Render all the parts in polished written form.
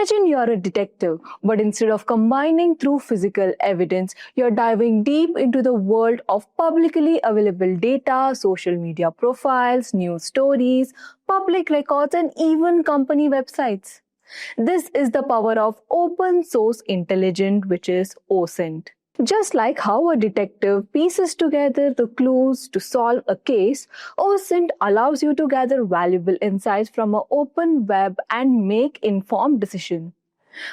Imagine you're a detective, but instead of combining through physical evidence, you're diving deep into the world of publicly available data, social media profiles, news stories, public records, and even company websites. This is the power of open source intelligence, which is OSINT. Just like how a detective pieces together the clues to solve a case, OSINT allows you to gather valuable insights from an open web and make informed decisions.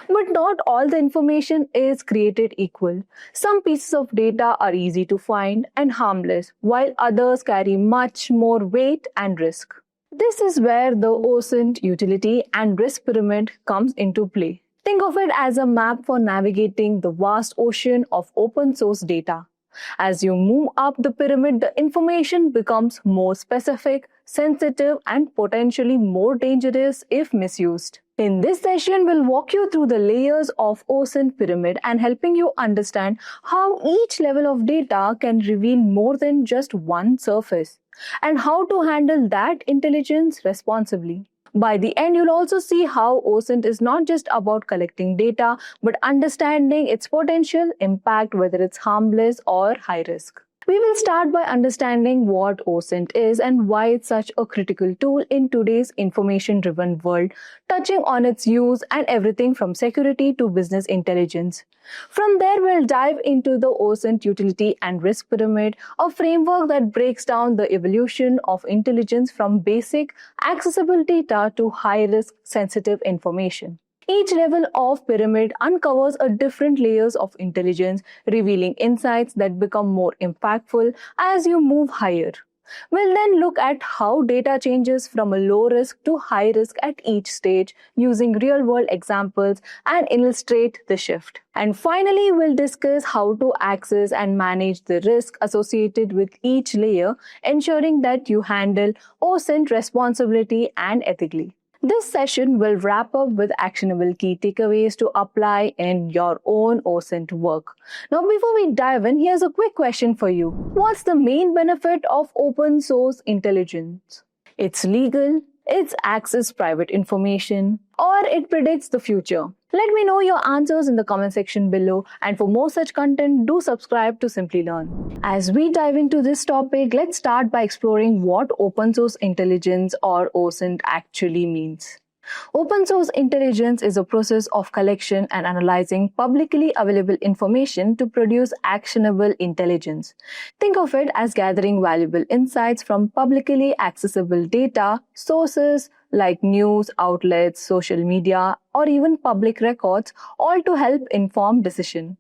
But not all the information is created equal. Some pieces of data are easy to find and harmless, while others carry much more weight and risk. This is where the OSINT utility and risk pyramid comes into play. Think of it as a map for navigating the vast ocean of open source data. As you move up the pyramid, the information becomes more specific, sensitive, and potentially more dangerous if misused. In this session, we'll walk you through the layers of OSINT pyramid and helping you understand how each level of data can reveal more than just one surface and how to handle that intelligence responsibly. By the end, you'll also see how OSINT is not just about collecting data, but understanding its potential impact, whether it's harmless or high risk. We will start by understanding what OSINT is and why it's such a critical tool in today's information-driven world, touching on its use and everything from security to business intelligence. From there, we'll dive into the OSINT utility and risk pyramid, a framework that breaks down the evolution of intelligence from basic, accessible data to high-risk, sensitive information. Each level of pyramid uncovers a different layers of intelligence, revealing insights that become more impactful as you move higher. We'll then look at how data changes from a low risk to high risk at each stage using real-world examples and illustrate the shift. And finally, we'll discuss how to access and manage the risk associated with each layer, ensuring that you handle OSINT responsibly and ethically. This session will wrap up with actionable key takeaways to apply in your own OSINT work. Now, before we dive in, here's a quick question for you. What's the main benefit of open source intelligence? It's legal, it accesses private information, or it predicts the future. Let me know your answers in the comment section below, and for more such content, do subscribe to Simplilearn. As we dive into this topic, let's start by exploring what open source intelligence or OSINT actually means. Open source intelligence is a process of collection and analyzing publicly available information to produce actionable intelligence. Think of it as gathering valuable insights from publicly accessible data, sources like news outlets, social media, or even public records, all to help inform decision.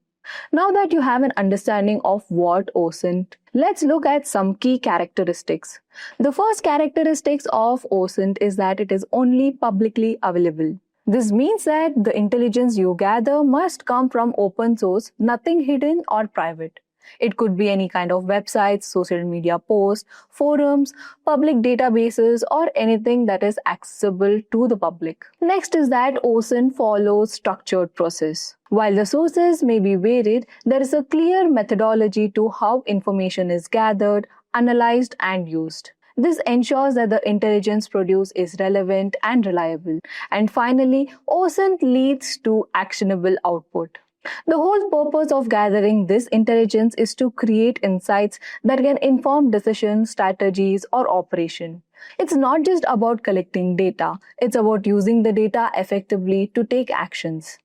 Now that you have an understanding of what OSINT, let's look at some key characteristics. The first characteristics of OSINT is that it is only publicly available. This means that the intelligence you gather must come from open source, nothing hidden or private. It could be any kind of websites, social media posts, forums, public databases, or anything that is accessible to the public. Next is that OSINT follows structured process. While the sources may be varied, there is a clear methodology to how information is gathered, analyzed, and used. This ensures that the intelligence produced is relevant and reliable. And finally, OSINT leads to actionable output. The whole purpose of gathering this intelligence is to create insights that can inform decisions, strategies, or operation. It's not just about collecting data, it's about using the data effectively to take actions.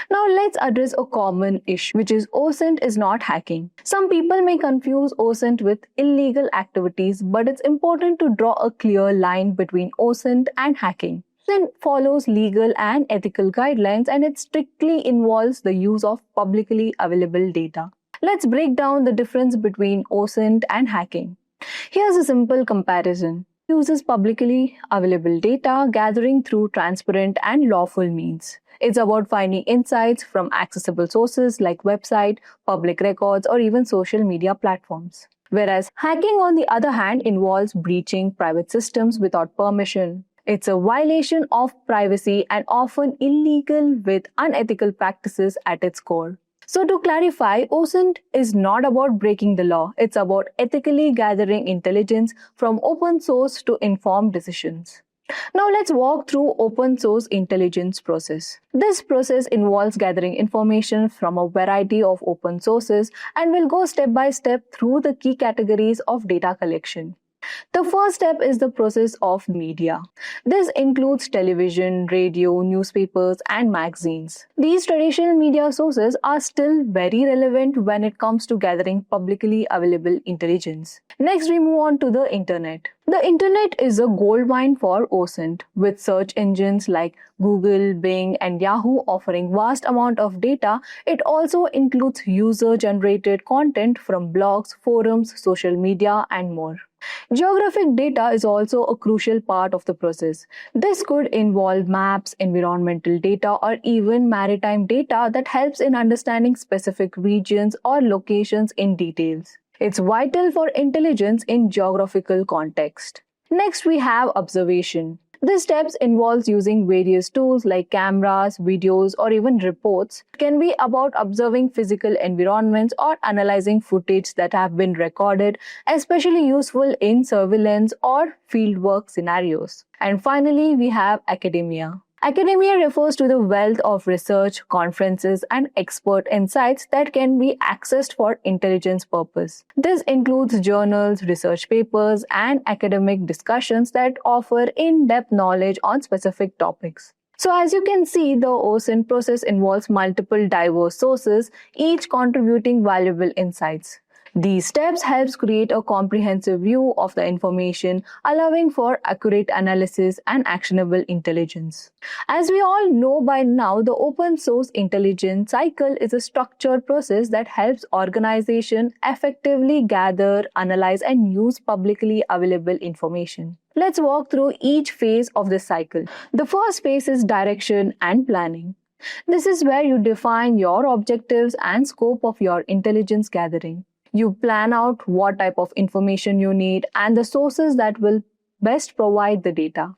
Now let's address a common issue, which is OSINT is not hacking. Some people may confuse OSINT with illegal activities, but it's important to draw a clear line between OSINT and hacking. OSINT follows legal and ethical guidelines, and it strictly involves the use of publicly available data. Let's break down the difference between OSINT and hacking. Here's a simple comparison. It uses publicly available data gathering through transparent and lawful means. It's about finding insights from accessible sources like website, public records, or even social media platforms. Whereas hacking, on the other hand, involves breaching private systems without permission. It's a violation of privacy and often illegal with unethical practices at its core. So to clarify, OSINT is not about breaking the law. It's about ethically gathering intelligence from open source to inform decisions. Now let's walk through open source intelligence process. This process involves gathering information from a variety of open sources and will go step by step through the key categories of data collection. The first step is the process of media. This includes television, radio, newspapers, and magazines. These traditional media sources are still very relevant when it comes to gathering publicly available intelligence. Next, we move on to the internet. The internet is a goldmine for OSINT, with search engines like Google, Bing, and Yahoo offering vast amount of data. It also includes user-generated content from blogs, forums, social media, and more. Geographic data is also a crucial part of the process. This could involve maps, environmental data, or even maritime data that helps in understanding specific regions or locations in details. It's vital for intelligence in geographical context. Next, we have observation. This steps involves using various tools like cameras, videos, or even reports. It can be about observing physical environments or analyzing footage that have been recorded, especially useful in surveillance or fieldwork scenarios. And finally, we have academia. Academia refers to the wealth of research, conferences, and expert insights that can be accessed for intelligence purpose. This includes journals, research papers, and academic discussions that offer in-depth knowledge on specific topics. So as you can see, the OSINT process involves multiple diverse sources, each contributing valuable insights. These steps help create a comprehensive view of the information, allowing for accurate analysis and actionable intelligence. As we all know by now, the open source intelligence cycle is a structured process that helps organizations effectively gather, analyze, and use publicly available information. Let's walk through each phase of this cycle. The first phase is direction and planning. This is where you define your objectives and scope of your intelligence gathering. You plan out what type of information you need and the sources that will best provide the data.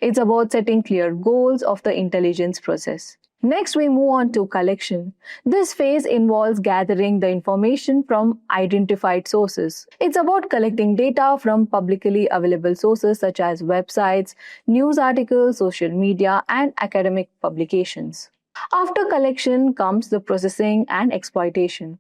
It's about setting clear goals of the intelligence process. Next, we move on to collection. This phase involves gathering the information from identified sources. It's about collecting data from publicly available sources such as websites, news articles, social media, and academic publications. After collection comes the processing and exploitation.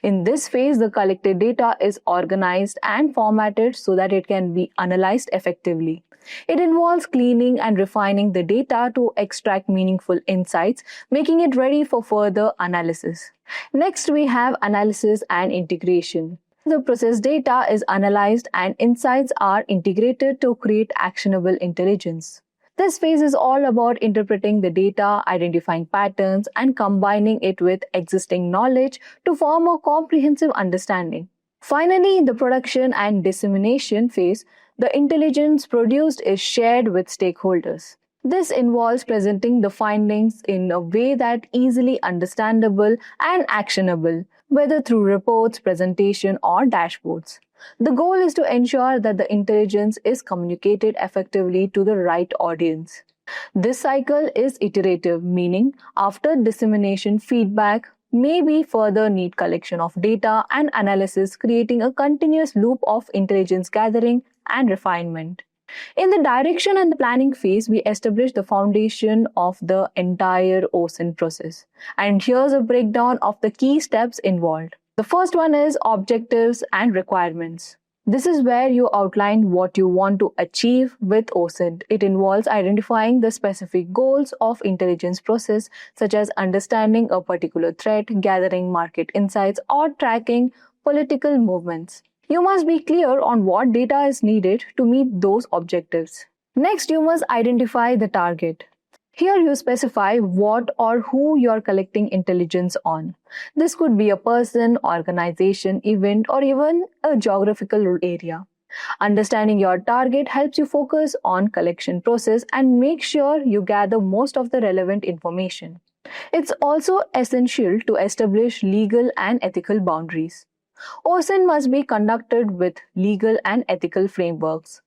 In this phase, the collected data is organized and formatted so that it can be analyzed effectively. It involves cleaning and refining the data to extract meaningful insights, making it ready for further analysis. Next, we have analysis and integration. The processed data is analyzed and insights are integrated to create actionable intelligence. This phase is all about interpreting the data, identifying patterns, and combining it with existing knowledge to form a comprehensive understanding. Finally, in the production and dissemination phase, the intelligence produced is shared with stakeholders. This involves presenting the findings in a way that is easily understandable and actionable, whether through reports, presentation, or dashboards. The goal is to ensure that the intelligence is communicated effectively to the right audience. This cycle is iterative, meaning after dissemination, feedback may be further need collection of data and analysis, creating a continuous loop of intelligence gathering and refinement. In the direction and the planning phase, we establish the foundation of the entire OSINT process. And here's a breakdown of the key steps involved. The first one is objectives and requirements. This is where you outline what you want to achieve with OSINT. It involves identifying the specific goals of intelligence process, such as understanding a particular threat, gathering market insights, or tracking political movements. You must be clear on what data is needed to meet those objectives. Next, you must identify the target. Here you specify what or who you are collecting intelligence on. This could be a person, organization, event, or even a geographical area. Understanding your target helps you focus on collection process and make sure you gather most of the relevant information. It's also essential to establish legal and ethical boundaries. OSINT must be conducted with legal and ethical frameworks.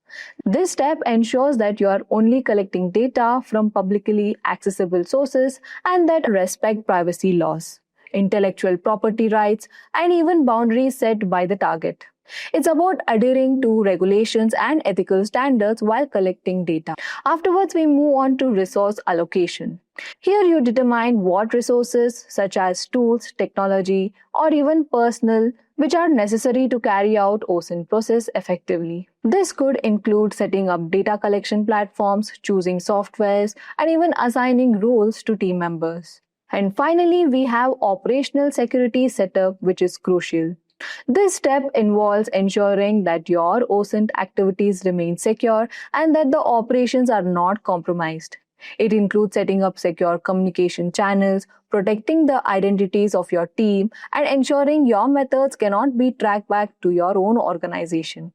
This step ensures that you are only collecting data from publicly accessible sources and that respect privacy laws, intellectual property rights, and even boundaries set by the target. It's about adhering to regulations and ethical standards while collecting data. Afterwards, we move on to resource allocation. Here you determine what resources, such as tools, technology, or even personnel, which are necessary to carry out OSINT process effectively. This could include setting up data collection platforms, choosing softwares, and even assigning roles to team members. And finally, we have operational security setup, which is crucial. This step involves ensuring that your OSINT activities remain secure and that the operations are not compromised. It includes setting up secure communication channels, protecting the identities of your team, and ensuring your methods cannot be tracked back to your own organization.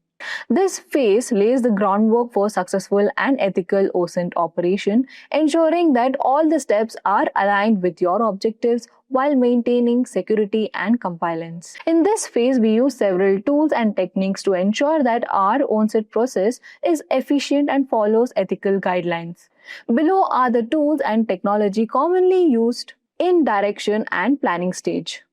This phase lays the groundwork for successful and ethical OSINT operation, ensuring that all the steps are aligned with your objectives while maintaining security and compliance. In this phase, we use several tools and techniques to ensure that our OSINT process is efficient and follows ethical guidelines. Below are the tools and technology commonly used in direction and planning stage.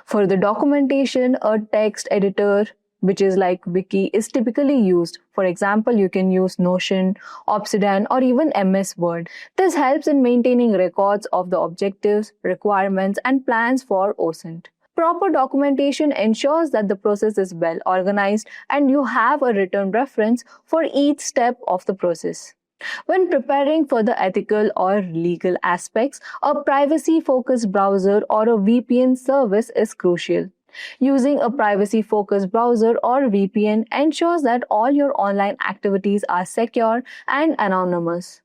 For the documentation, a text editor, which is like Wiki, is typically used. For example, you can use Notion, Obsidian, or even MS Word. This helps in maintaining records of the objectives, requirements, and plans for OSINT. Proper documentation ensures that the process is well organized and you have a written reference for each step of the process. When preparing for the ethical or legal aspects, a privacy-focused browser or a VPN service is crucial. Using a privacy-focused browser or VPN ensures that all your online activities are secure and anonymous,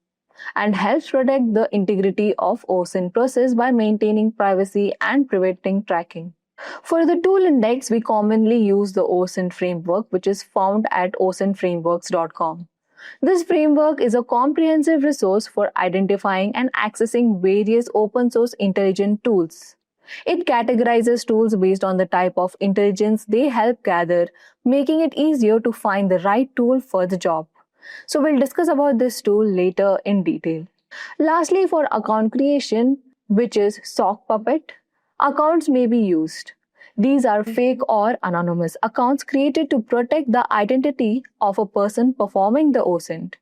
and helps protect the integrity of OSINT process by maintaining privacy and preventing tracking. For the tool index, we commonly use the OSINT framework, which is found at osintframeworks.com. This framework is a comprehensive resource for identifying and accessing various open source intelligence tools. It categorizes tools based on the type of intelligence they help gather, making it easier to find the right tool for the job. So we'll discuss about this tool later in detail. Lastly, for account creation, which is sock puppet, accounts may be used. These are fake or anonymous accounts created to protect the identity of a person performing the OSINT.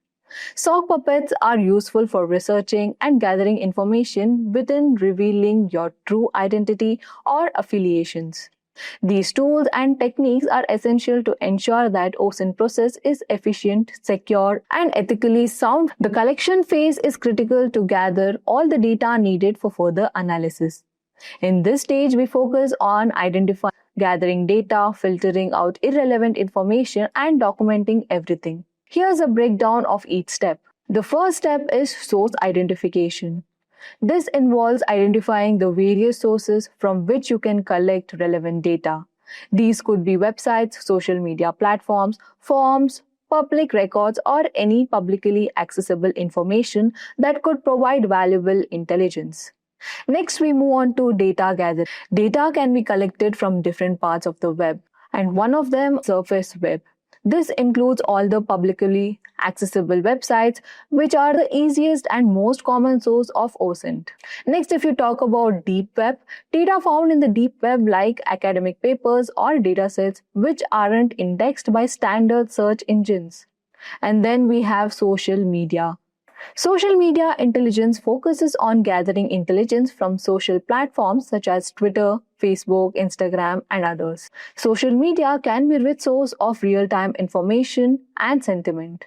Sock puppets are useful for researching and gathering information within revealing your true identity or affiliations. These tools and techniques are essential to ensure that OSINT process is efficient, secure, and ethically sound. The collection phase is critical to gather all the data needed for further analysis. In this stage, we focus on identifying, gathering data, filtering out irrelevant information, and documenting everything. Here's a breakdown of each step. The first step is source identification. This involves identifying the various sources from which you can collect relevant data. These could be websites, social media platforms, forms, public records, or any publicly accessible information that could provide valuable intelligence. Next, we move on to data gathering. Data can be collected from different parts of the web, and one of them is surface web. This includes all the publicly accessible websites, which are the easiest and most common source of OSINT. Next, if you talk about deep web, data found in the deep web like academic papers or datasets which aren't indexed by standard search engines. And then we have social media. Social media intelligence focuses on gathering intelligence from social platforms such as Twitter, Facebook, Instagram, and others. Social media can be a rich source of real-time information and sentiment.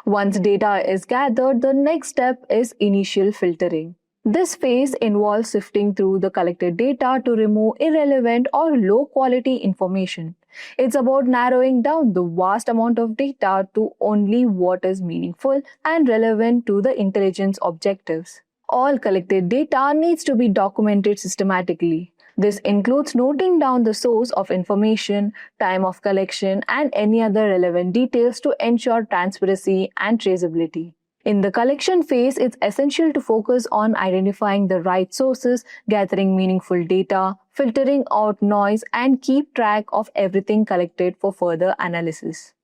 Once data is gathered, the next step is initial filtering. This phase involves sifting through the collected data to remove irrelevant or low-quality information. It's about narrowing down the vast amount of data to only what is meaningful and relevant to the intelligence objectives. All collected data needs to be documented systematically. This includes noting down the source of information, time of collection, and any other relevant details to ensure transparency and traceability. In the collection phase, it's essential to focus on identifying the right sources, gathering meaningful data, filtering out noise, and keep track of everything collected for further analysis.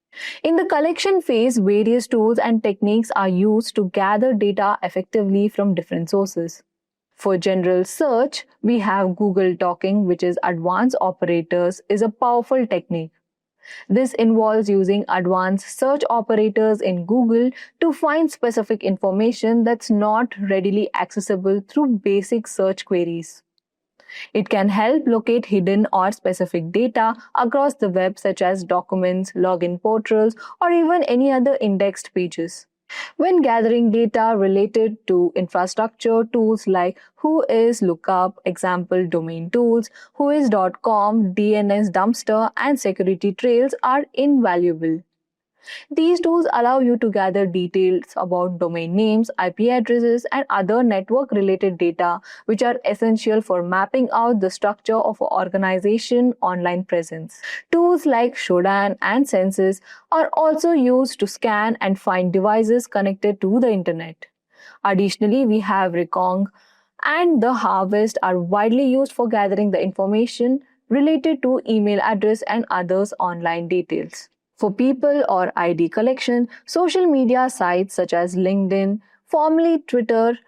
In the collection phase, various tools and techniques are used to gather data effectively from different sources. For general search, we have Google Dorking, which is advanced operators, is a powerful technique. This involves using advanced search operators in Google to find specific information that's not readily accessible through basic search queries. It can help locate hidden or specific data across the web, such as documents, login portals, or even any other indexed pages. When gathering data related to infrastructure, tools like Whois Lookup, example domain tools, Whois.com, DNS Dumpster, and security trails are invaluable. These tools allow you to gather details about domain names, IP addresses, and other network related data, which are essential for mapping out the structure of an organization's online presence. Tools like Shodan and Census are also used to scan and find devices connected to the internet. Additionally, we have Recon and the Harvest are widely used for gathering the information related to email address and others online details. For people or ID collection, social media sites such as LinkedIn, formerly Twitter,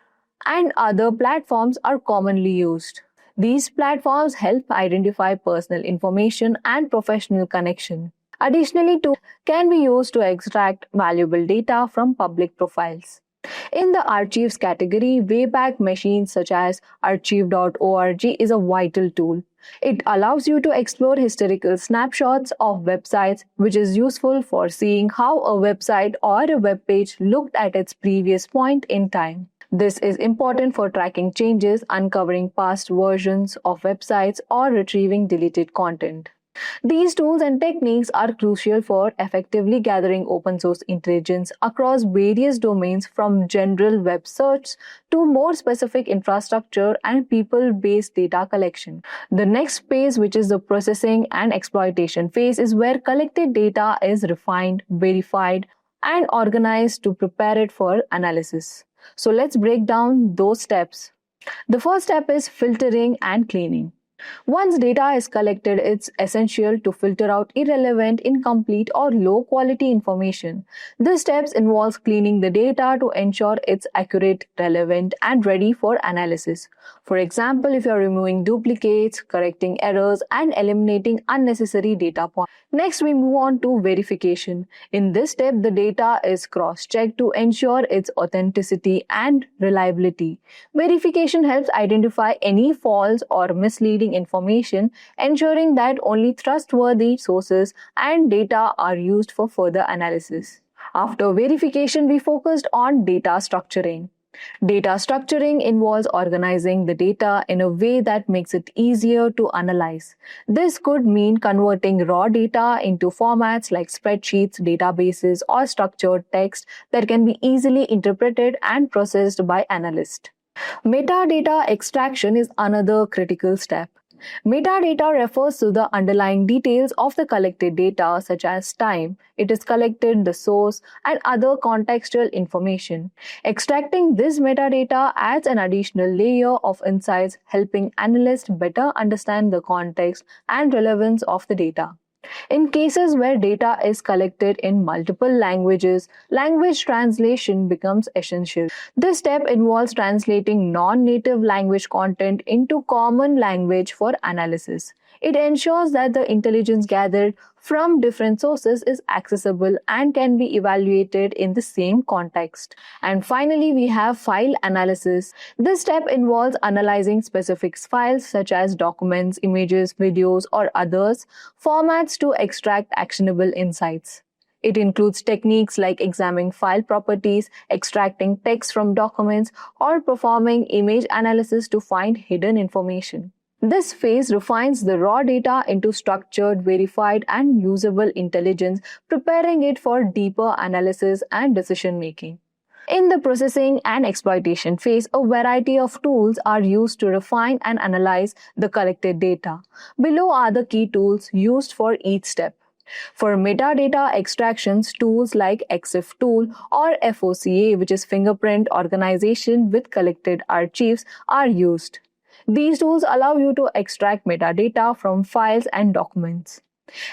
and other platforms are commonly used. These platforms help identify personal information and professional connection. Additionally, tools can be used to extract valuable data from public profiles. In the archives category, Wayback Machines such as archive.org is a vital tool. It allows you to explore historical snapshots of websites, which is useful for seeing how a website or a web page looked at its previous point in time. This is important for tracking changes, uncovering past versions of websites, or retrieving deleted content. These tools and techniques are crucial for effectively gathering open source intelligence across various domains, from general web search to more specific infrastructure and people-based data collection. The next phase, which is the processing and exploitation phase, is where collected data is refined, verified, and organized to prepare it for analysis. So let's break down those steps. The first step is filtering and cleaning. Once data is collected, it's essential to filter out irrelevant, incomplete, or low-quality information. This step involves cleaning the data to ensure it's accurate, relevant, and ready for analysis. For example, if you're removing duplicates, correcting errors, and eliminating unnecessary data points. Next, we move on to verification. In this step, the data is cross-checked to ensure its authenticity and reliability. Verification helps identify any false or misleading information, ensuring that only trustworthy sources and data are used for further analysis. After verification, we focused on data structuring. Data structuring involves organizing the data in a way that makes it easier to analyze. This could mean converting raw data into formats like spreadsheets, databases, or structured text that can be easily interpreted and processed by analysts. Metadata extraction is another critical step. Metadata refers to the underlying details of the collected data, such as time it is collected, the source, and other contextual information. Extracting this metadata adds an additional layer of insights, helping analysts better understand the context and relevance of the data. In cases where data is collected in multiple languages, language translation becomes essential. This step involves translating non-native language content into common language for analysis. It ensures that the intelligence gathered from different sources is accessible and can be evaluated in the same context. And finally, we have file analysis. This step involves analyzing specific files such as documents, images, videos, or others formats to extract actionable insights. It includes techniques like examining file properties, extracting text from documents, or performing image analysis to find hidden information. This phase refines the raw data into structured, verified, and usable intelligence, preparing it for deeper analysis and decision making. In the processing and exploitation phase, a variety of tools are used to refine and analyze the collected data. Below are the key tools used for each step. For metadata extractions, tools like ExifTool or FOCA, which is Fingerprint Organization with Collected Archives, are used. These tools allow you to extract metadata from files and documents.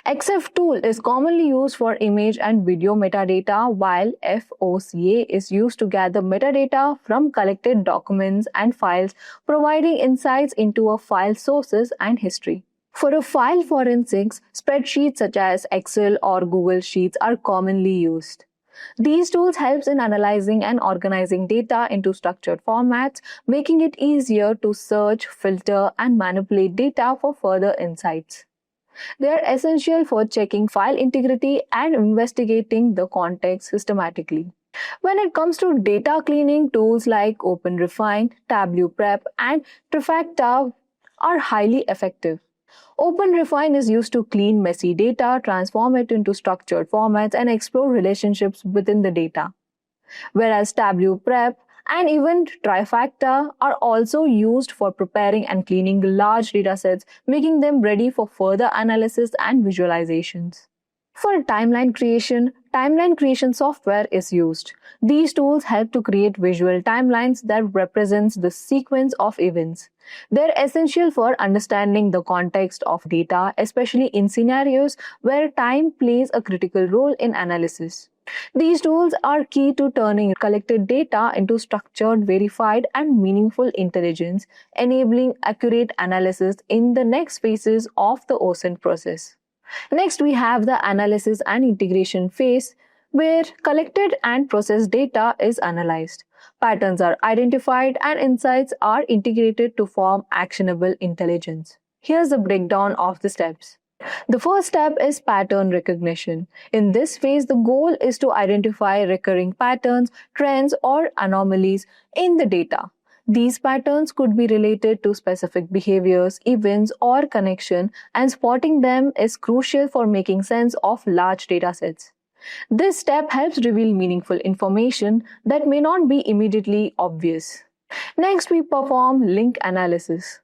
ExifTool is commonly used for image and video metadata, while FOCA is used to gather metadata from collected documents and files, providing insights into a file sources and history. For a file forensics, spreadsheets such as Excel or Google Sheets are commonly used. These tools help in analyzing and organizing data into structured formats, making it easier to search, filter, and manipulate data for further insights. They are essential for checking file integrity and investigating the context systematically. When it comes to data cleaning, tools like OpenRefine, Tableau Prep, and Trifecta are highly effective. OpenRefine is used to clean messy data, transform it into structured formats, and explore relationships within the data. Whereas Tableau Prep and even Trifecta are also used for preparing and cleaning large datasets, making them ready for further analysis and visualizations. For timeline creation software is used. These tools help to create visual timelines that represents the sequence of events. They're essential for understanding the context of data, especially in scenarios where time plays a critical role in analysis. These tools are key to turning collected data into structured, verified, and meaningful intelligence, enabling accurate analysis in the next phases of the OSINT process. Next, we have the analysis and integration phase, where collected and processed data is analyzed. Patterns are identified and insights are integrated to form actionable intelligence. Here's a breakdown of the steps. The first step is pattern recognition. In this phase, the goal is to identify recurring patterns, trends, or anomalies in the data. These patterns could be related to specific behaviors, events, or connection, and spotting them is crucial for making sense of large datasets. This step helps reveal meaningful information that may not be immediately obvious. Next, we perform link analysis.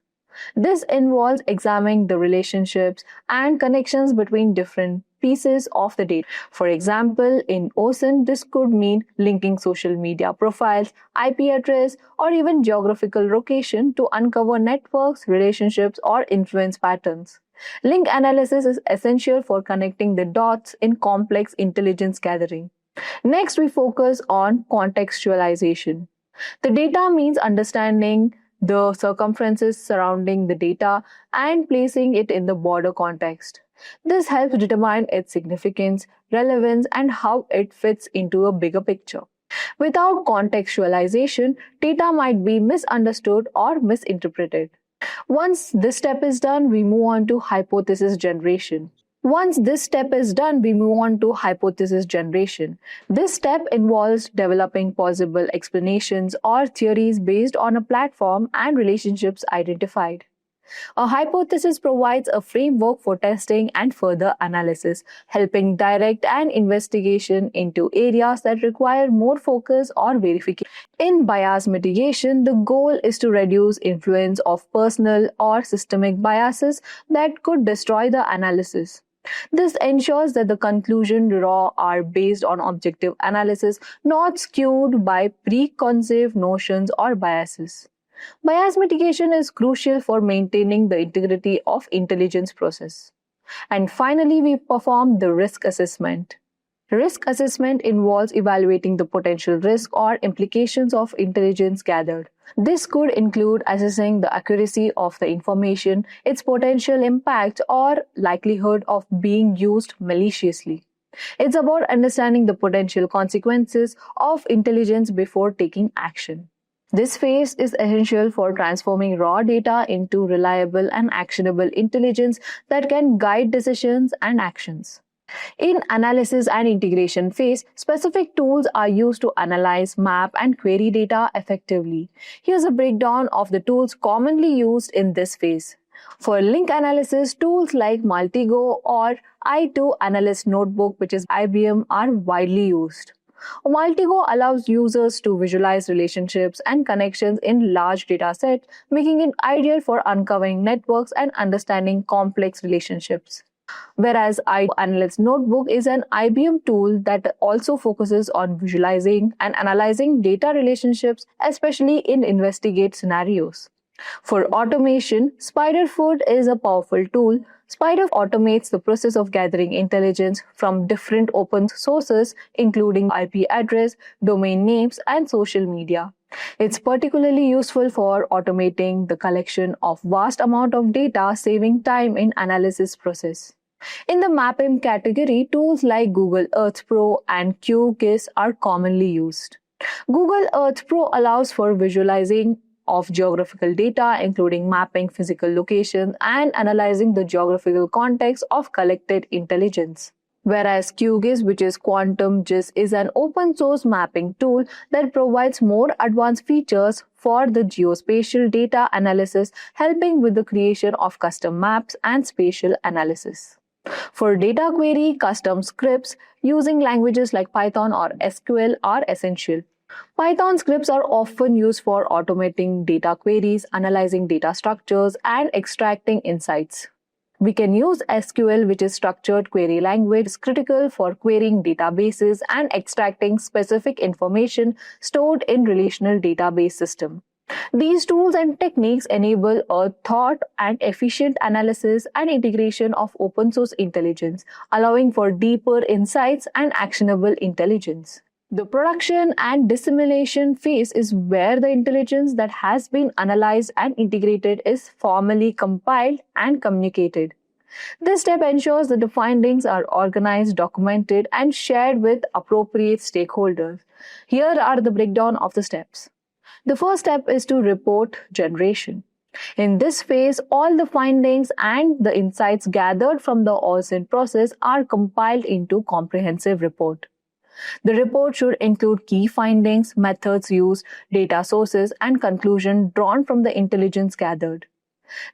This involves examining the relationships and connections between different pieces of the data. For example, in OSINT, this could mean linking social media profiles, IP address, or even geographical location to uncover networks, relationships, or influence patterns. Link analysis is essential for connecting the dots in complex intelligence gathering. Next, we focus on contextualization. The data means understanding the circumstances surrounding the data and placing it in the broader context. This helps determine its significance, relevance, and how it fits into a bigger picture. Without contextualization, data might be misunderstood or misinterpreted. Once this step is done, we move on to hypothesis generation. This step involves developing possible explanations or theories based on a platform and relationships identified. A hypothesis provides a framework for testing and further analysis, helping direct an investigation into areas that require more focus or verification. In bias mitigation, the goal is to reduce influence of personal or systemic biases that could destroy the analysis. This ensures that the conclusions drawn are based on objective analysis, not skewed by preconceived notions or biases. Bias mitigation is crucial for maintaining the integrity of intelligence process. And finally, we perform the risk assessment. Risk assessment involves evaluating the potential risk or implications of intelligence gathered. This could include assessing the accuracy of the information, its potential impact, or likelihood of being used maliciously. It's about understanding the potential consequences of intelligence before taking action. This phase is essential for transforming raw data into reliable and actionable intelligence that can guide decisions and actions. In analysis and integration phase, specific tools are used to analyze, map, and query data effectively. Here's a breakdown of the tools commonly used in this phase. For link analysis, tools like Maltego or I2 Analyst Notebook, which is IBM, are widely used. Maltego allows users to visualize relationships and connections in large data sets, making it ideal for uncovering networks and understanding complex relationships. Whereas Analyst Notebook is an IBM tool that also focuses on visualizing and analyzing data relationships, especially in investigate scenarios. For automation, SpiderFoot is a powerful tool. Spider automates the process of gathering intelligence from different open sources, including IP address, domain names, and social media. It's particularly useful for automating the collection of vast amount of data, saving time in analysis process. In the mapping category, tools like Google Earth Pro and QGIS are commonly used. Google Earth Pro allows for visualizing of geographical data, including mapping physical locations and analyzing the geographical context of collected intelligence. Whereas QGIS, which is Quantum GIS, is an open source mapping tool that provides more advanced features for the geospatial data analysis, helping with the creation of custom maps and spatial analysis. For data query, custom scripts using languages like Python or SQL are essential. Python scripts are often used for automating data queries, analyzing data structures, and extracting insights. We can use SQL, which is structured query language, is critical for querying databases and extracting specific information stored in relational database system. These tools and techniques enable a thought and efficient analysis and integration of open source intelligence, allowing for deeper insights and actionable intelligence. The production and dissemination phase is where the intelligence that has been analyzed and integrated is formally compiled and communicated. This step ensures that the findings are organized, documented, and shared with appropriate stakeholders. Here are the breakdown of the steps. The first step is to report generation. In this phase, all the findings and the insights gathered from the OSINT process are compiled into comprehensive report. The report should include key findings, methods used, data sources, and conclusions drawn from the intelligence gathered.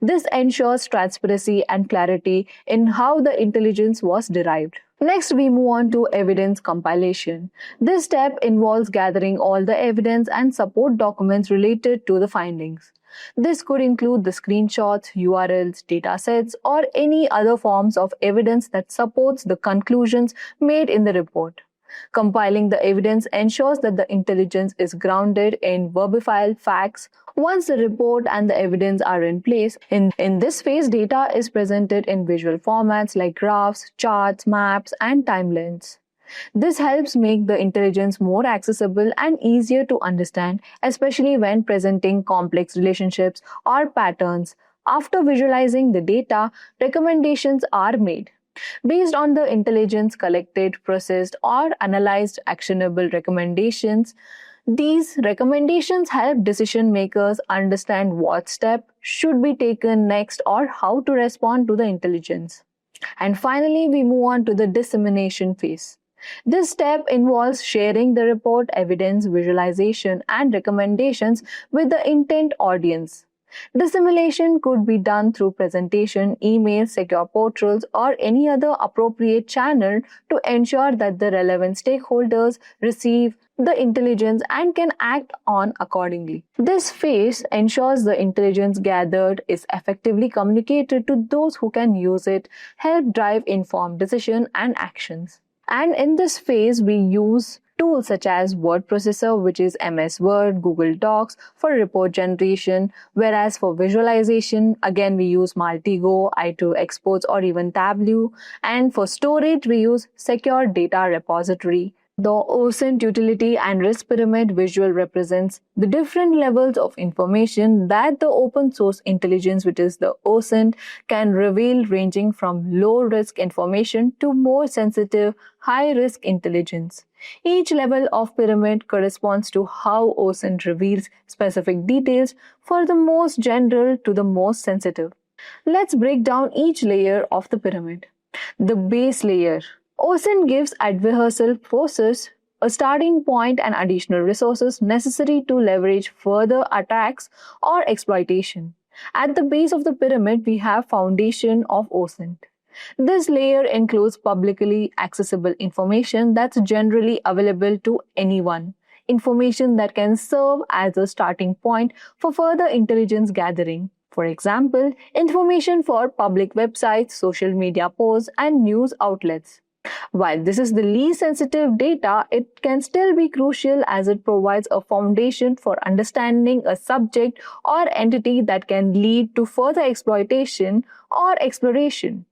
This ensures transparency and clarity in how the intelligence was derived. Next, we move on to evidence compilation. This step involves gathering all the evidence and support documents related to the findings. This could include the screenshots, URLs, datasets, or any other forms of evidence that supports the conclusions made in the report. Compiling the evidence ensures that the intelligence is grounded in verifiable facts. Once the report and the evidence are in place, in this phase, data is presented in visual formats like graphs, charts, maps, and timelines. This helps make the intelligence more accessible and easier to understand, especially when presenting complex relationships or patterns. After visualizing the data, recommendations are made. Based on the intelligence collected, processed, or analyzed actionable recommendations, these recommendations help decision makers understand what step should be taken next or how to respond to the intelligence. And finally, we move on to the dissemination phase. This step involves sharing the report, evidence, visualization, and recommendations with the intent audience. Dissemination could be done through presentation, email, secure portals, or any other appropriate channel to ensure that the relevant stakeholders receive the intelligence and can act on accordingly. This phase ensures the intelligence gathered is effectively communicated to those who can use it, help drive informed decision and actions. And in this phase, we use tools such as word processor, which is MS Word, Google Docs for report generation, whereas for visualization, again, we use Maltego, i2 exports, or even Tableau. And for storage, we use secure data repository. The OSINT utility and risk pyramid visual represents the different levels of information that the open source intelligence, which is the OSINT, can reveal, ranging from low risk information to more sensitive, high risk intelligence. Each level of pyramid corresponds to how OSINT reveals specific details, from the most general to the most sensitive. Let's break down each layer of the pyramid. The base layer. OSINT gives adversarial forces a starting point and additional resources necessary to leverage further attacks or exploitation. At the base of the pyramid, we have foundation of OSINT. This layer includes publicly accessible information that's generally available to anyone. Information that can serve as a starting point for further intelligence gathering. For example, information for public websites, social media posts, and news outlets. While this is the least sensitive data, it can still be crucial as it provides a foundation for understanding a subject or entity that can lead to further exploitation or exploration.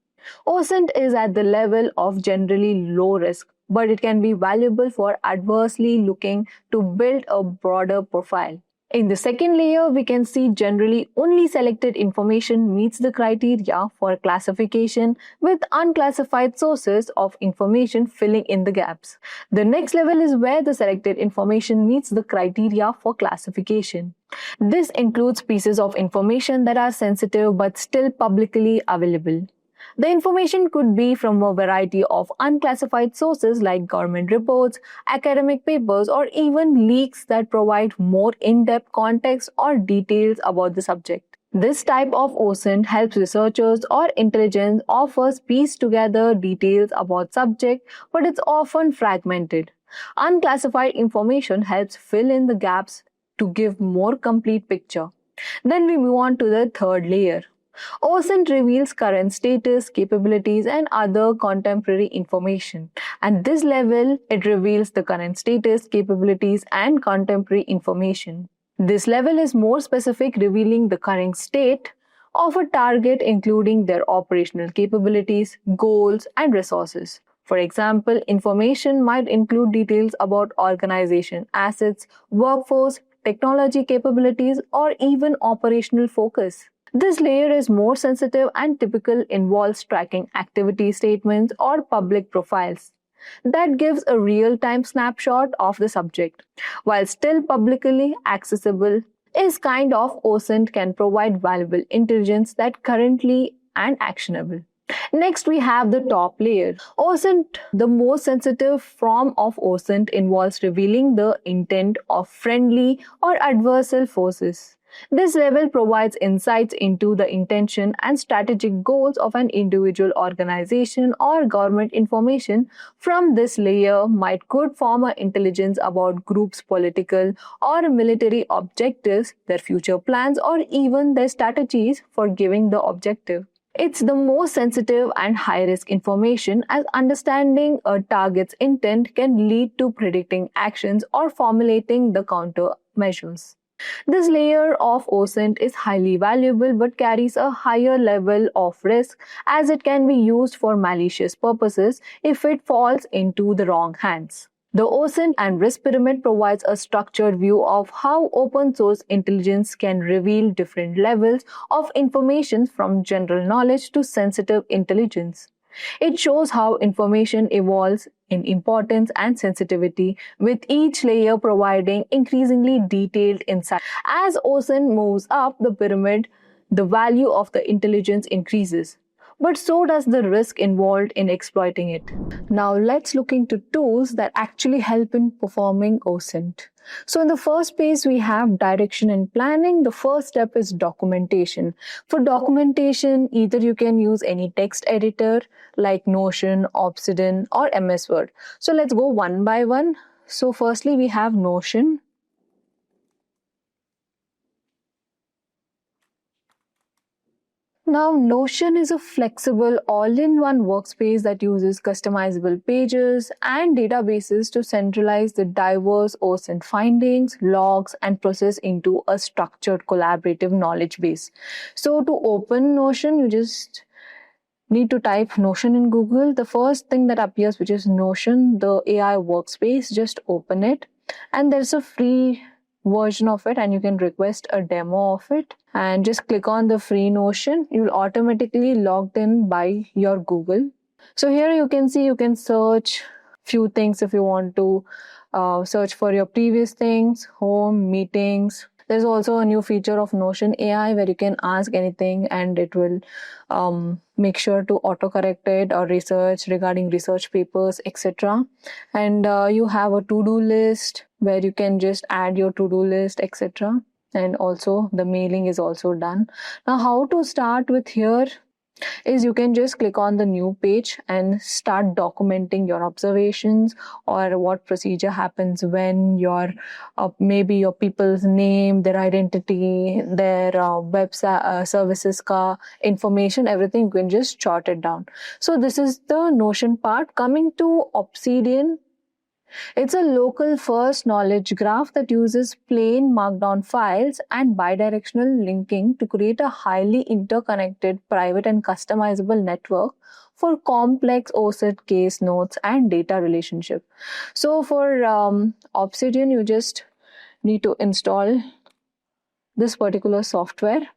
OSINT is at the level of generally low risk, but it can be valuable for adversely looking to build a broader profile. In the second layer, we can see generally only selected information meets the criteria for classification with unclassified sources of information filling in the gaps. The next level is where the selected information meets the criteria for classification. This includes pieces of information that are sensitive but still publicly available. The information could be from a variety of unclassified sources like government reports, academic papers, or even leaks that provide more in-depth context or details about the subject. This type of OSINT helps researchers or intelligence authors piece together details about subject, but it's often fragmented. Unclassified information helps fill in the gaps to give more complete picture. Then we move on to the third layer. OSINT reveals current status, capabilities, and other contemporary information. At this level, it reveals the current status, capabilities, and contemporary information. This level is more specific, revealing the current state of a target, including their operational capabilities, goals, and resources. For example, information might include details about organization assets, workforce, technology capabilities, or even operational focus. This layer is more sensitive and typical involves tracking activity statements or public profiles. That gives a real-time snapshot of the subject. While still publicly accessible, is kind of OSINT can provide valuable intelligence that currently and actionable. Next, we have the top layer. OSINT, the most sensitive form of OSINT, involves revealing the intent of friendly or adversarial forces. This level provides insights into the intention and strategic goals of an individual organization or government. Information from this layer might could form an intelligence about groups' political or military objectives, their future plans, or even their strategies for giving the objective. It's the most sensitive and high-risk information as understanding a target's intent can lead to predicting actions or formulating the countermeasures. This layer of OSINT is highly valuable but carries a higher level of risk as it can be used for malicious purposes if it falls into the wrong hands. The OSINT and risk pyramid provides a structured view of how open source intelligence can reveal different levels of information from general knowledge to sensitive intelligence. It shows how information evolves in importance and sensitivity, with each layer providing increasingly detailed insight. As OSINT moves up the pyramid, the value of the intelligence increases, but so does the risk involved in exploiting it. Now let's look into tools that actually help in performing OSINT. So in the first phase, we have direction and planning. The first step is documentation. For documentation, either you can use any text editor like Notion, Obsidian, or MS Word. So let's go one by one. So firstly, we have Notion. Now, Notion is a flexible all-in-one workspace that uses customizable pages and databases to centralize the diverse OSINT findings, logs, and process into a structured collaborative knowledge base. So to open Notion, you just need to type Notion in Google. The first thing that appears, which is Notion, the AI workspace, just open it. And there's a free version of it and you can request a demo of it and just click on the free Notion. You'll automatically logged in by your Google. So here you can see you can search few things if you want to search for your previous things, home, meetings. There's also a new feature of Notion AI where you can ask anything and it will make sure to autocorrect it or research regarding research papers, etc. And you have a to-do list where you can just add your to-do list, etc. And also the mailing is also done. Now how to start with here? is you can just click on the new page and start documenting your observations or what procedure happens when your maybe your people's name, their identity, their services ka information, everything you can just jot it down. So this is the Notion part. Coming to Obsidian, it's a local first knowledge graph that uses plain markdown files and bidirectional linking to create a highly interconnected, private, and customizable network for complex OSINT case notes and data relationship. So for Obsidian, you just need to install this particular software.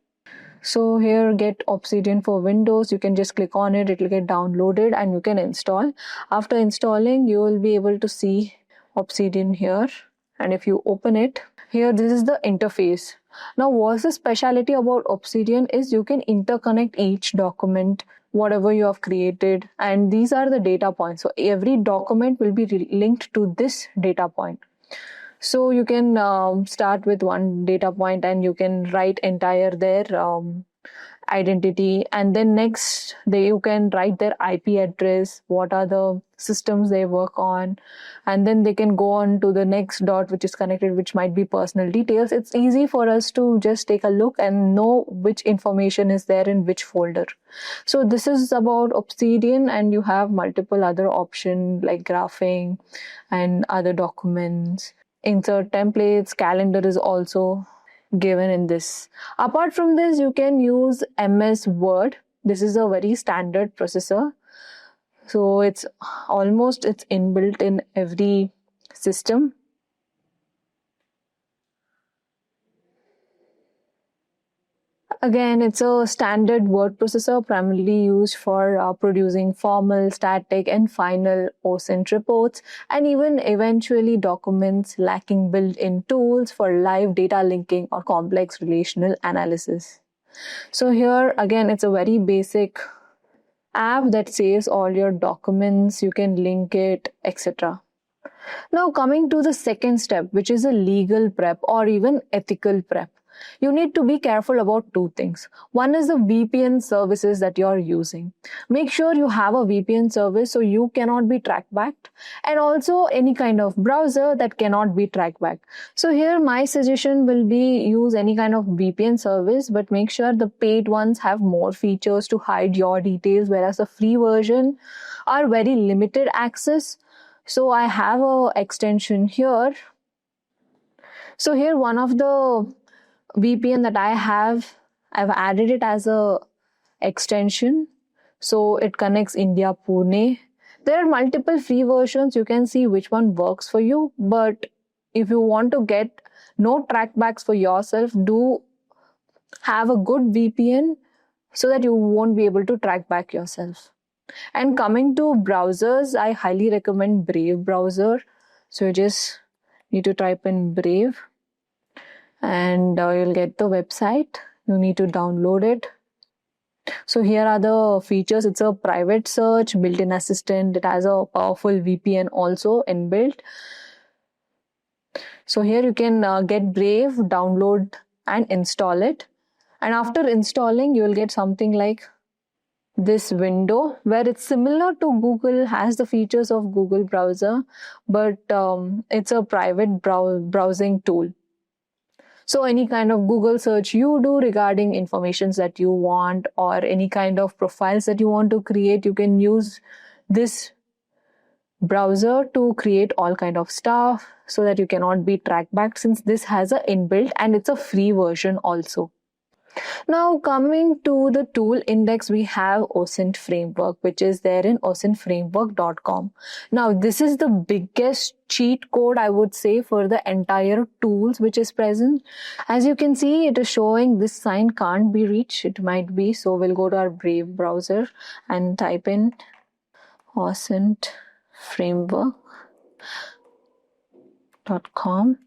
So here, get Obsidian for Windows. You can just click on it, it will get downloaded and you can install. After installing, you will be able to see Obsidian here. And if you open it, here this is the interface. Now what's the specialty about Obsidian is you can interconnect each document, whatever you have created, and these are the data points. So every document will be linked to this data point. So you can start with one data point and you can write entire their identity, and then next you can write their IP address, what are the systems they work on, and then they can go on to the next dot which is connected, which might be personal details. It's easy for us to just take a look and know which information is there in which folder. So this is about Obsidian, and you have multiple other options like graphing and other documents. Insert templates, calendar is also given in this. Apart from this, you can use MS Word. This is a very standard processor. So it's inbuilt in every system. Again, it's a standard word processor primarily used for producing formal, static, and final OSINT reports, and even eventually documents lacking built-in tools for live data linking or complex relational analysis. So here, again, it's a very basic app that saves all your documents, you can link it, etc. Now coming to the second step, which is a legal prep or even ethical prep. You need to be careful about two things. One is the VPN services that you're using. Make sure you have a VPN service so you cannot be tracked back, and also any kind of browser that cannot be tracked back. So here my suggestion will be use any kind of VPN service, but make sure the paid ones have more features to hide your details, whereas the free version are very limited access. So I have a extension here. So here one of the VPN that I have, I've added it as a extension. So it connects India, Pune. There are multiple free versions. You can see which one works for you. But if you want to get no trackbacks for yourself, do have a good VPN so that you won't be able to track back yourself. And coming to browsers, I highly recommend Brave browser. So you just need to type in Brave and you'll get the website. You need to download it. So here are the features. It's a private search, built-in assistant. It has a powerful VPN also inbuilt. So here you can get Brave, download and install it. And after installing, you will get something like this window where it's similar to Google, has the features of Google browser, but it's a private browsing tool. So any kind of Google search you do regarding informations that you want or any kind of profiles that you want to create, you can use this browser to create all kind of stuff so that you cannot be tracked back, since this has a inbuilt and it's a free version also. Now coming to the tool index, we have OSINT Framework, which is there in osintframework.com. Now this is the biggest cheat code, I would say, for the entire tools which is present. As you can see, it is showing this sign can't be reached. It might be. So we'll go to our Brave browser and type in osintframework.com.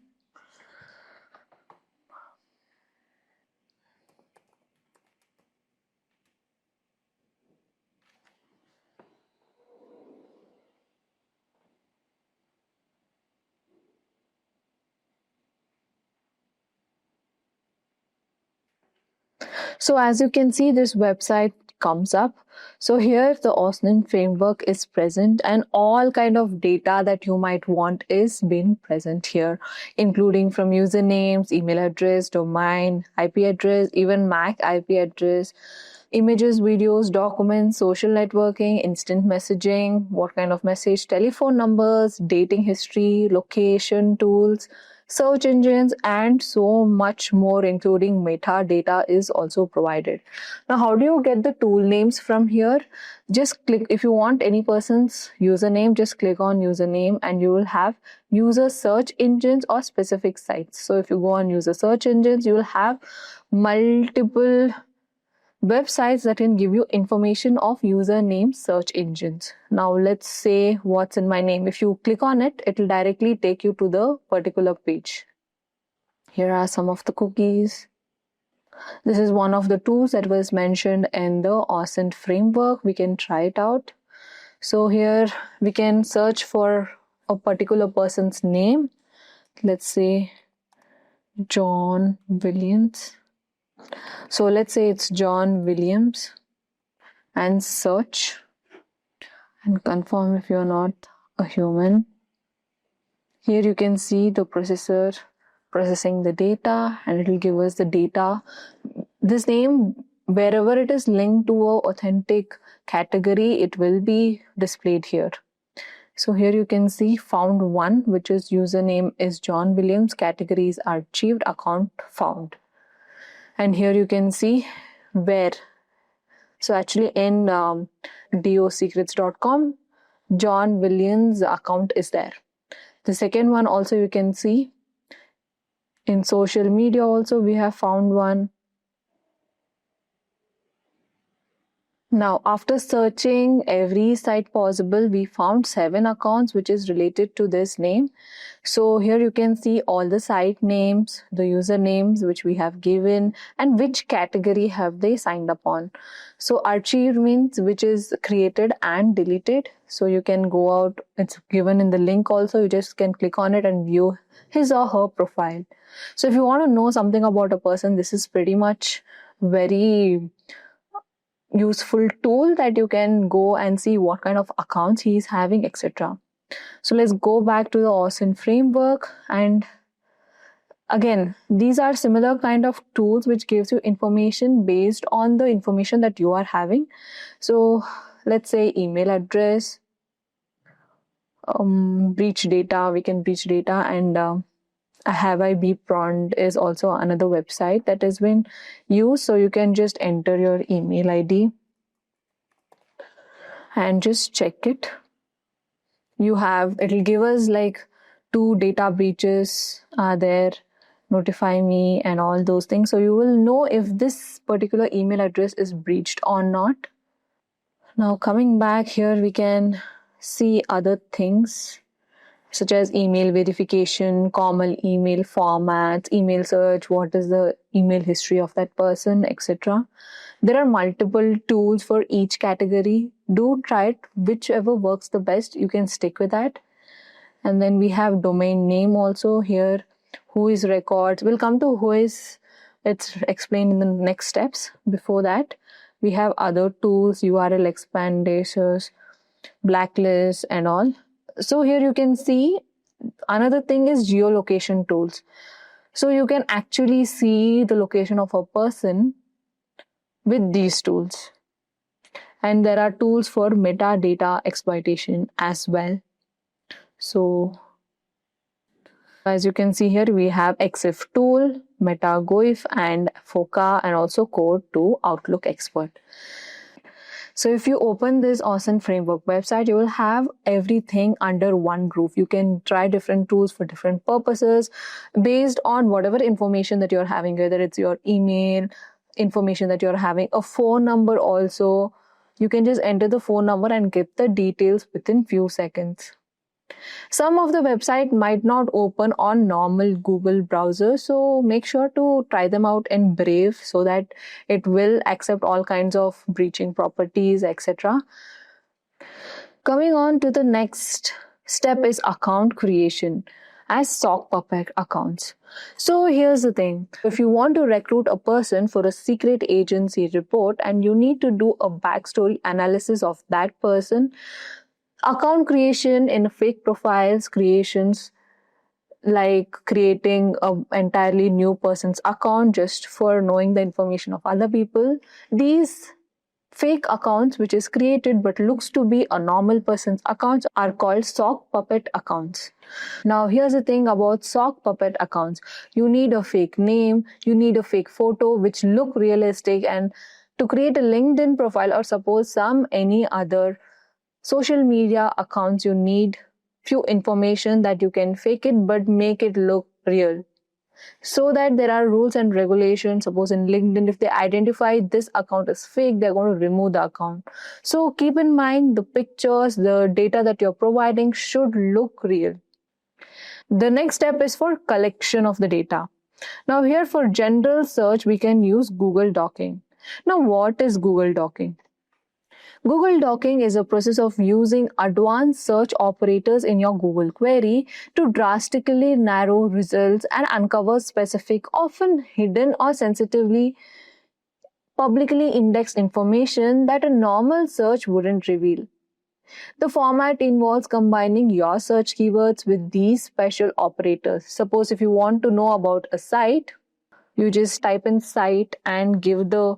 So as you can see, this website comes up. So here the OSINT framework is present, and all kind of data that you might want is being present here, including from usernames, email address, domain, IP address, even MAC IP address, images, videos, documents, social networking, instant messaging, what kind of message, telephone numbers, dating history, location tools, search engines, and so much more, including metadata is also provided. Now, how do you get the tool names from here? Just click, if you want any person's username, just click on username and you will have user search engines or specific sites. So if you go on user search engines, you will have multiple websites that can give you information of username search engines. Now let's say what's in my name. If you click on it, it will directly take you to the particular page. Here are some of the cookies. This is one of the tools that was mentioned in the OSINT framework. We can try it out. So here we can search for a particular person's name. Let's say John Williams. So let's say it's John Williams and search and confirm if you're not a human. Here you can see the processor processing the data, and it will give us the data. This name, wherever it is linked to an authentic category, it will be displayed here. So here you can see found one, which is username is John Williams, categories archived, account found. And here you can see where. So actually in dosecrets.com, John Williams' account is there. The second one also you can see. In social media also we have found one. Now, after searching every site possible, we found 7 accounts which is related to this name. So here you can see all the site names, the usernames which we have given, and which category have they signed up on. So archived means which is created and deleted. So you can go out, it's given in the link also, you just can click on it and view his or her profile. So if you want to know something about a person, this is pretty much very useful tool that you can go and see what kind of accounts he is having, etc. So let's go back to the OSINT framework, and again these are similar kind of tools which gives you information based on the information that you are having. So let's say email address, breach data, we can breach data, and have I be prompt is also another website that has been used. So you can just enter your email ID and just check it. It'll give us like 2 data breaches are there, notify me and all those things. So you will know if this particular email address is breached or not. Now coming back here, we can see other things such as email verification, common email formats, email search, what is the email history of that person, etc. There are multiple tools for each category. Do try it, whichever works the best, you can stick with that. And then we have domain name also here, who is records. We'll come to who is, it's explained in the next steps. Before that, we have other tools, URL expanders, blacklist and all. So here you can see another thing is geolocation tools. So you can actually see the location of a person with these tools. And there are tools for metadata exploitation as well. So as you can see here, we have ExifTool, MetaGoif, and FOCA, and also Code to Outlook Expert. So if you open this OSINT framework website, you will have everything under one roof. You can try different tools for different purposes based on whatever information that you're having, whether it's your email, information that you're having, a phone number also. You can just enter the phone number and get the details within few seconds. Some of the website might not open on normal Google browser, so make sure to try them out in Brave so that it will accept all kinds of breaching properties, etc. Coming on to the next step is account creation. as sock puppet accounts. So here's the thing. If you want to recruit a person for a secret agency report and you need to do a backstory analysis of that person, account creation in fake profiles, creations like creating an entirely new person's account just for knowing the information of other people, these fake accounts which is created but looks to be a normal person's accounts are called sock puppet accounts. Now here's the thing about sock puppet accounts. You need a fake name, you need a fake photo which look realistic, and to create a LinkedIn profile or suppose any other social media accounts, you need few information that you can fake it but make it look real. So that there are rules and regulations. Suppose in LinkedIn, if they identify this account as fake, they're going to remove the account. So keep in mind the pictures, the data that you're providing should look real. The next step is for collection of the data. Now here for general search, we can use Google Dorking. Now what is Google Dorking? Google Dorking is a process of using advanced search operators in your Google query to drastically narrow results and uncover specific, often hidden or sensitively publicly indexed information that a normal search wouldn't reveal. The format involves combining your search keywords with these special operators. Suppose if you want to know about a site, you just type in site and give the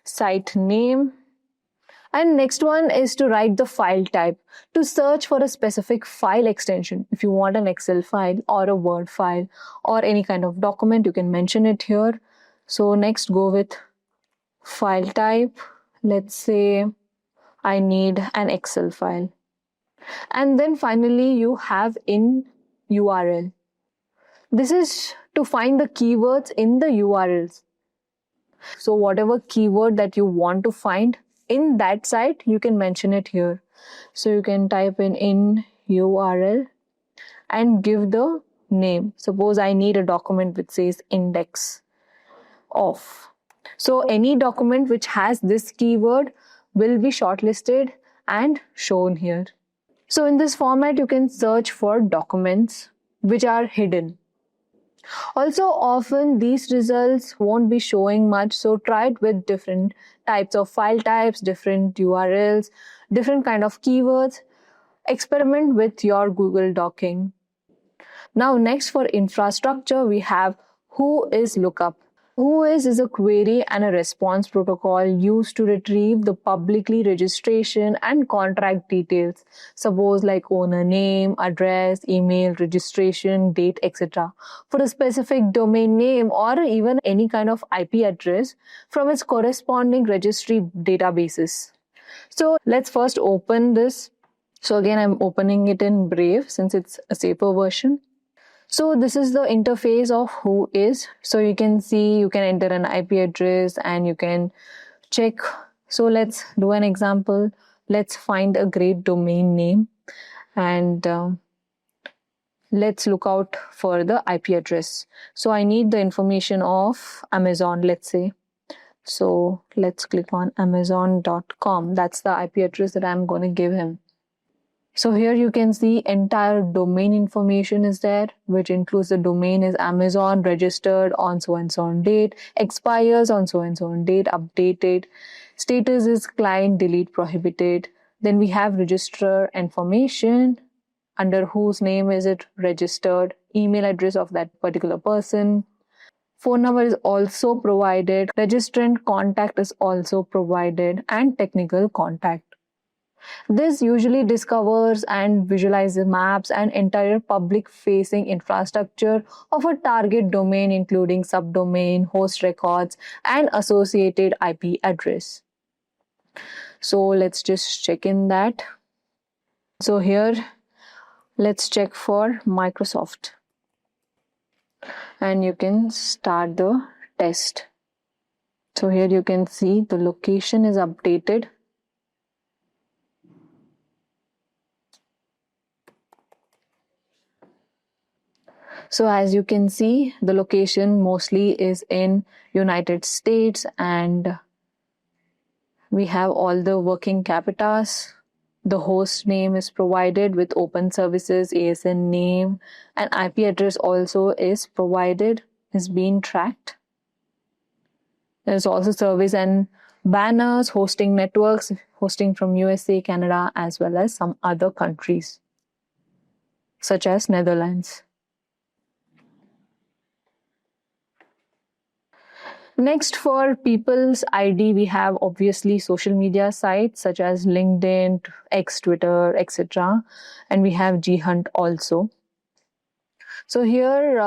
site name. And next one is to write the file type to search for a specific file extension. If you want an Excel file or a Word file or any kind of document, you can mention it here. So next go with file type. Let's say I need an Excel file. And then finally you have in URL. This is to find the keywords in the URLs. So whatever keyword that you want to find in that site, you can mention it here. So you can type in URL and give the name. Suppose I need a document which says index of. So any document which has this keyword will be shortlisted and shown here. So in this format, you can search for documents which are hidden. Also, often these results won't be showing much, so try it with different types of file types, different URLs, different kind of keywords. Experiment with your Google Dorking. Now next for infrastructure, we have Whois lookup. Whois is a query and a response protocol used to retrieve the publicly registration and contract details, suppose like owner name, address, email, registration, date, etc. for a specific domain name or even any kind of IP address from its corresponding registry databases. So let's first open this. So again, I'm opening it in Brave since it's a safer version. So this is the interface of Whois. So you can see, you can enter an IP address and you can check. So let's do an example. Let's find a great domain name and let's look out for the IP address. So I need the information of Amazon, let's say. So let's click on amazon.com. That's the IP address that I'm going to give him. So here you can see entire domain information is there, which includes the domain is Amazon, registered on so and so on date, expires on so and so on date, updated, status is client, delete, prohibited. Then we have registrar information, under whose name is it registered, email address of that particular person. Phone number is also provided, registrant contact is also provided, and technical contact. This usually discovers and visualizes maps and entire public-facing infrastructure of a target domain, including subdomain, host records, and associated IP address. So let's just check in that. So here, let's check for Microsoft. And you can start the test. So here you can see the location is updated. So as you can see, the location mostly is in United States and we have all the working capitals The host name is provided with open services, ASN name, and IP address also is provided, is being tracked. There's also service and banners, hosting networks, hosting from USA, Canada, as well as some other countries, such as Netherlands. Next, for people's ID, we have obviously social media sites such as LinkedIn, X, Twitter, etc. And we have GHunt also. So here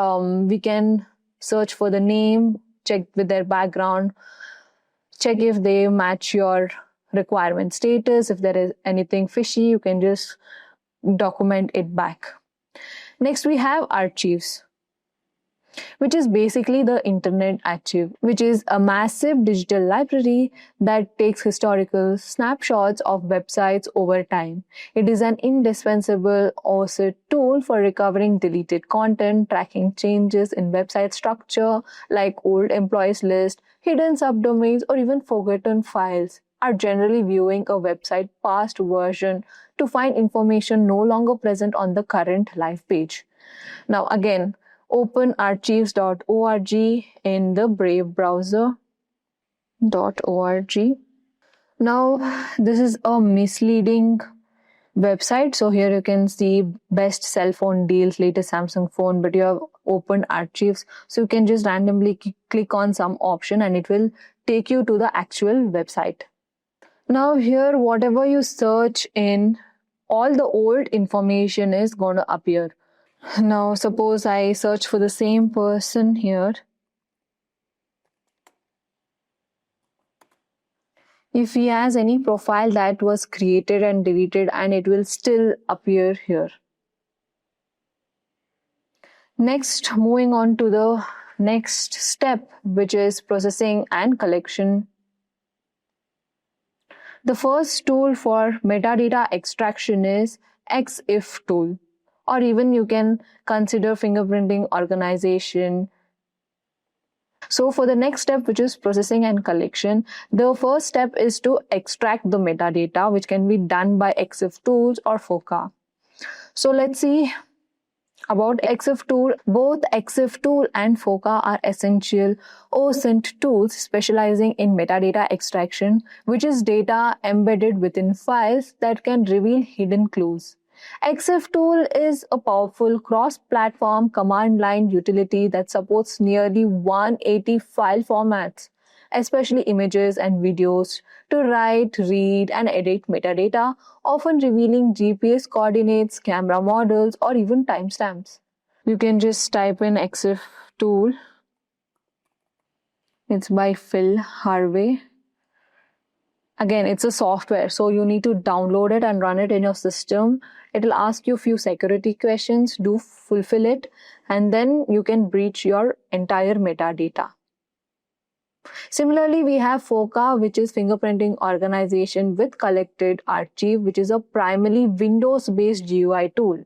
we can search for the name, check with their background, check if they match your requirement status. If there is anything fishy, you can just document it back. Next, we have archives, which is basically the Internet Archive, which is a massive digital library that takes historical snapshots of websites over time. It is an indispensable OSINT tool for recovering deleted content, tracking changes in website structure like old employees list, hidden subdomains, or even forgotten files. Are generally viewing a website past version to find information no longer present on the current live page. Now again, open archives.org in the Brave browser.org. Now, this is a misleading website. So here you can see best cell phone deals, latest Samsung phone, but you have opened archives. So you can just randomly click on some option and it will take you to the actual website. Now here, whatever you search in, all the old information is going to appear. Now, suppose I search for the same person here. If he has any profile that was created and deleted, and it will still appear here. Next, moving on to the next step, which is processing and collection. The first tool for metadata extraction is ExifTool, or even you can consider fingerprinting organization. So for the next step, which is processing and collection, the first step is to extract the metadata, which can be done by ExifTools or FOCA. So let's see about ExifTool. Both ExifTool and FOCA are essential OSINT tools specializing in metadata extraction, which is data embedded within files that can reveal hidden clues. ExifTool is a powerful cross-platform command line utility that supports nearly 180 file formats, especially images and videos, to write, read, and edit metadata, often revealing GPS coordinates, camera models, or even timestamps. You can just type in ExifTool. It's by Phil Harvey. Again, it's a software, so you need to download it and run it in your system. It will ask you a few security questions, do fulfill it, and then you can breach your entire metadata. Similarly, we have FOCA, which is fingerprinting organization with collected archive, which is a primarily Windows-based GUI tool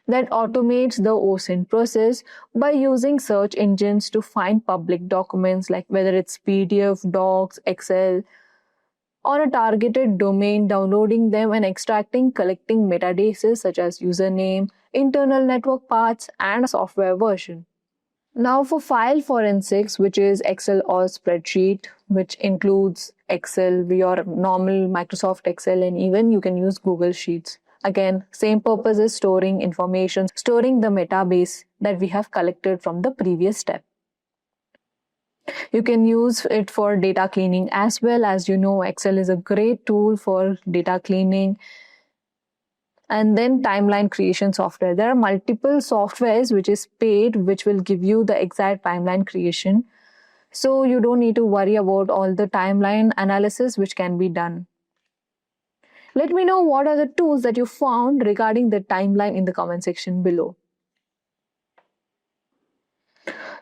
that automates the OSINT process by using search engines to find public documents, like whether it's PDF, docs, Excel, on a targeted domain, downloading them and extracting, collecting metadata such as username, internal network paths, and a software version. Now for file forensics, which is Excel or spreadsheet, which includes Excel, your normal Microsoft Excel, and even you can use Google Sheets. Again, same purpose is storing information, storing the metabase that we have collected from the previous step. You can use it for data cleaning as well. As you know, Excel is a great tool for data cleaning. And then timeline creation software. There are multiple softwares which is paid, which will give you the exact timeline creation. So you don't need to worry about all the timeline analysis which can be done. Let me know what are the tools that you found regarding the timeline in the comment section below.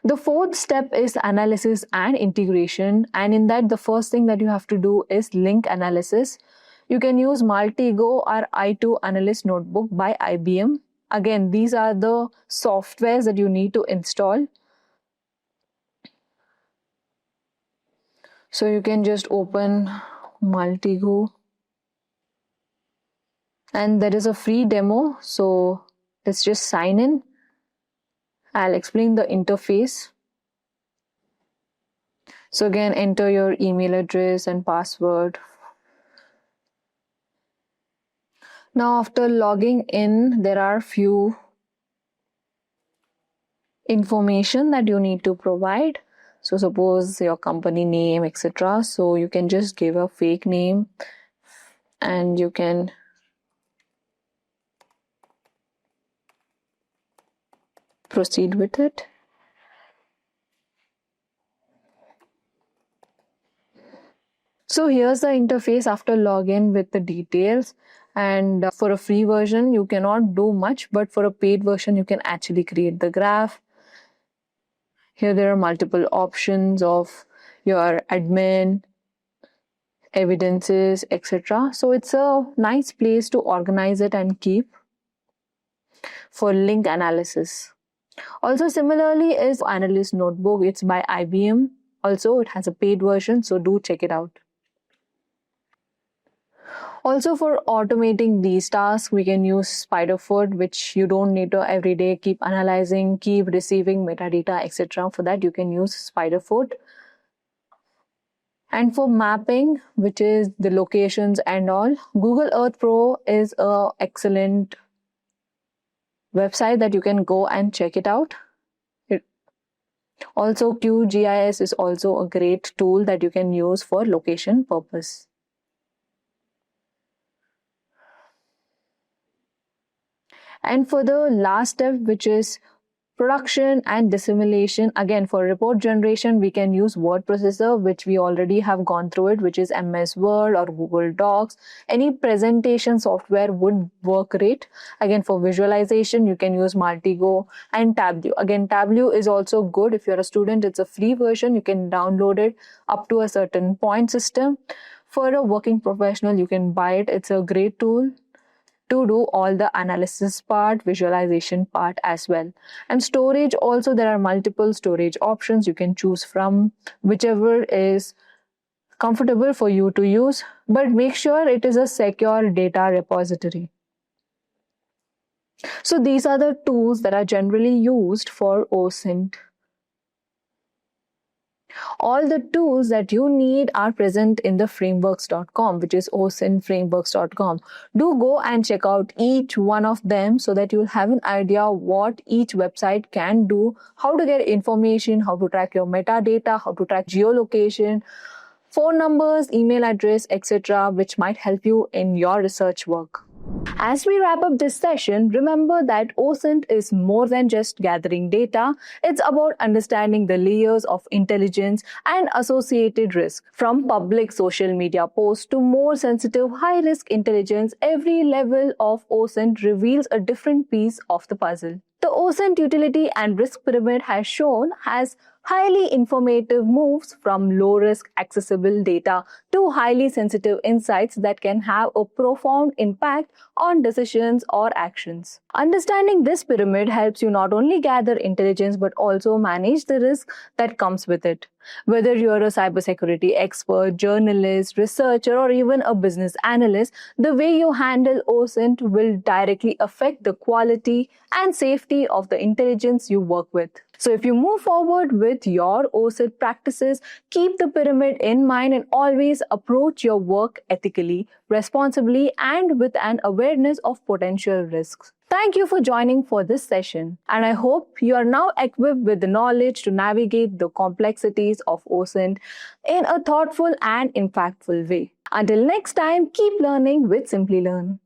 The fourth step is analysis and integration, and in that the first thing that you have to do is link analysis. You can use Maltego or I2 Analyst Notebook by IBM. Again, these are the softwares that you need to install. So you can just open Maltego. And there is a free demo, so let's just sign in. I'll explain the interface. So again, enter your email address and password. Now after logging in, there are few information that you need to provide. So suppose your company name, etc. So you can just give a fake name and you can proceed with it. So here's the interface after login with the details. And for a free version, you cannot do much, but for a paid version, you can actually create the graph. Here there are multiple options of your admin, evidences, etc. So it's a nice place to organize it and keep for link analysis. Also similarly is Analyst Notebook. It's by IBM. Also it has a paid version, so do check it out. Also for automating these tasks, we can use SpiderFoot, which you don't need to every day keep analyzing, keep receiving metadata, etc. For that, you can use SpiderFoot. And for mapping, which is the locations and all, Google Earth Pro is an excellent website that you can go and check it out. Also, QGIS is also a great tool that you can use for location purpose. And for the last step, which is production and dissemination, again for report generation, we can use word processor, which we already have gone through it, which is MS Word or Google Docs. Any presentation software would work great. Again, for visualization, you can use Maltego and Tableau. Again, Tableau is also good. If you're a student, it's a free version. You can download it up to a certain point system. For a working professional, you can buy it. It's a great tool to do all the analysis part, visualization part as well. And storage also, there are multiple storage options you can choose from, whichever is comfortable for you to use, but make sure it is a secure data repository. So these are the tools that are generally used for OSINT. All the tools that you need are present in the frameworks.com, which is osintframeworks.com. Do go and check out each one of them so that you'll have an idea what each website can do, how to get information, how to track your metadata, how to track geolocation, phone numbers, email address, etc., which might help you in your research work. As we wrap up this session, remember that OSINT is more than just gathering data. It's about understanding the layers of intelligence and associated risk. From public social media posts to more sensitive high-risk intelligence, every level of OSINT reveals a different piece of the puzzle. The OSINT utility and risk pyramid has highly informative moves from low-risk accessible data to highly sensitive insights that can have a profound impact on decisions or actions. Understanding this pyramid helps you not only gather intelligence but also manage the risk that comes with it. Whether you're a cybersecurity expert, journalist, researcher, or even a business analyst, the way you handle OSINT will directly affect the quality and safety of the intelligence you work with. So if you move forward with your OSINT practices, keep the pyramid in mind and always approach your work ethically, responsibly, and with an awareness of potential risks. Thank you for joining for this session, and I hope you are now equipped with the knowledge to navigate the complexities of OSINT in a thoughtful and impactful way. Until next time, keep learning with Simplilearn.